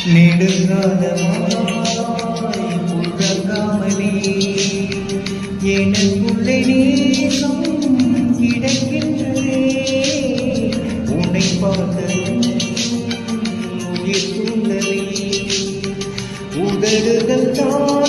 நெடுங்காலமாய் உறங்காமலே எனக்குள்ளே நேசம் கிடைக்கின்றதே. உன்னை பார்த்த உயிர் தூண்டவே உதடுகள் தான்